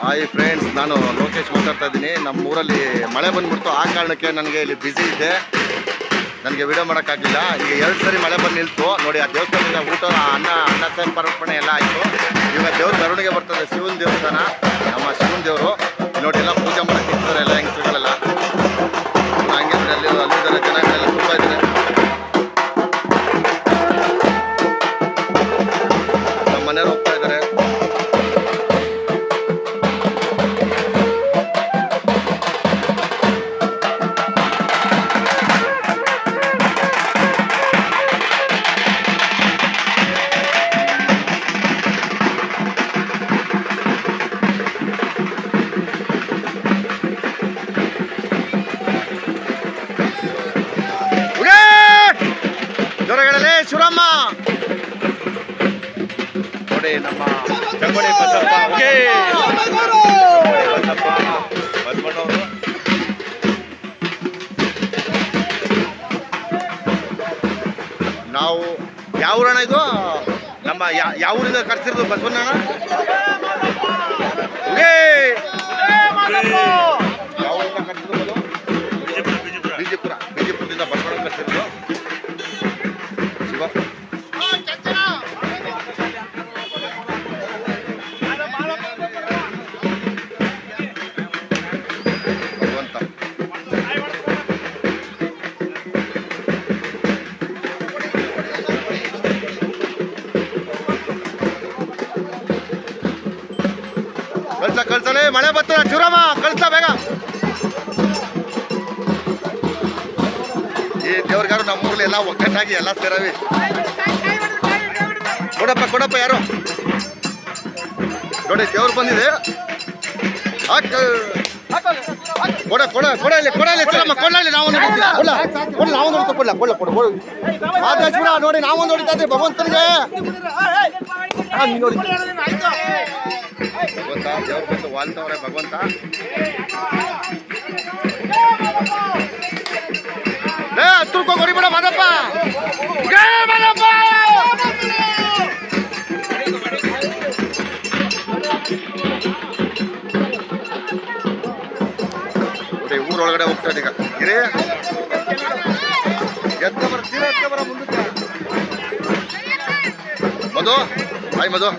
Hi friends, ನಾನು ಲೋಕೇಶ್ ಮಾತಾಡ್ತಾ ಇದ್ದೀನಿ. ನಮ್ಮ ಊರಲ್ಲಿ ಮಳೆ ಬಂದ್ಬಿಡ್ತು. ಆ ಕಾರಣಕ್ಕೆ ನನಗೆ ಇಲ್ಲಿ ಬ್ಯುಸಿ ಇದೆ, ನನಗೆ ವಿಡಿಯೋ ಮಾಡೋಕ್ಕಾಗಲಿಲ್ಲ. ಈಗ 2 ಸರಿ ಮಳೆ ಬಂದು ನಿಲ್ತು ನೋಡಿ. ಆ ದೇವಸ್ಥಾನದಿಂದ ಊಟ ಅನ್ನ ಸಮರ್ಪಣೆ ಎಲ್ಲ ಆಯಿತು. ಇವಾಗ ದೇವ್ರ ಮೆರವಣಿಗೆ ಬರ್ತದೆ, ಶಿವನ ದೇವಸ್ಥಾನ, ನಮ್ಮ ಶಿವನ ದೇವರು ನೋಡಿ. ಎಲ್ಲ ಪೂಜೆ ಮಾಡೋಕ್ಕೆ ನಿಂತಿದ್ದಾರೆ ಎಲ್ಲ ಹೆಂಗಸರುಗಳೆಲ್ಲ. ಹಂಗೆ ನೋಡಿ, ಅಲ್ಲಿದ್ದಾರೆ ಜನಗಳೆಲ್ಲ ತುಂಬ ಇದ್ದಾರೆ. ನಮ್ಮ ಮನೆಯವ್ರು ಹೋಗ್ತಾ ಇದ್ದಾರೆ. ಜೋರಗಳಲ್ಲೇ ಶಿವರಾಮ ನೋಡಿ, ನಮ್ಮ ಚಂಗೋಡಿ ಬಸಪ್ಪ ಬಸಪ್ಪನವರು. ನಾವು ಯಾವ ಊರಣ್ಣ ಇದು? ನಮ್ಮ ಯಾವ ಊರಿಂದ ಕರ್ಸಿರೋದು ಬಸವಣ್ಣ? ಯಾವ ಊರಿಂದ ಕರ್ಸಿರೋದು? ಬಿಜೆಪುರದಿಂದ ಬಸವಣ್ಣ ಕರ್ಸಿರೋದು. ಶಿವ ಭಗವಂತ ಕಳ್ಸಲೇ, ಮಳೆ ಬರ್ತದೆ. ಶಿವರಾಮ ಕಳ್ಸ ಬೇಗ. ಈ ದೇವ್ರಿಗಾರು ನಮ್ಮೂರಲ್ಲಿ ಎಲ್ಲ ಒಗ್ಗಟ್ಟಾಗಿ ಎಲ್ಲ ಸೇರವಿ. ಕೊಡಪ್ಪ ಯಾರು ನೋಡಿ, ದೇವ್ರು ಬಂದಿದೆ. ಕೊಡಲಿ ನಾವು ನೋಡಿ, ನಾವು ನೋಡಿತಾ ಇದ್ದೀವಿ ಭಗವಂತನಿಗೆ. ನೋಡಿ ಭಗವಂತ ದೇವ್ರು ಬಂದು ವಾಲ್ತವ್ರೆ. ಭಗವಂತ ಹತ್ರಕ್ಕೆ ಹೊರಿಬೇಡ ಮಾದಪ್ಪ. ನೋಡಿ ಊರೊಳಗಡೆ ಹೋಗ್ತಾ ಇದ್ದೀಗ. ಗಿರಿ ಎತ್ತ ಬರ ಮುಂದಕ್ಕೆ. ಮಧು, ಹಾಯ್ ಮಧು.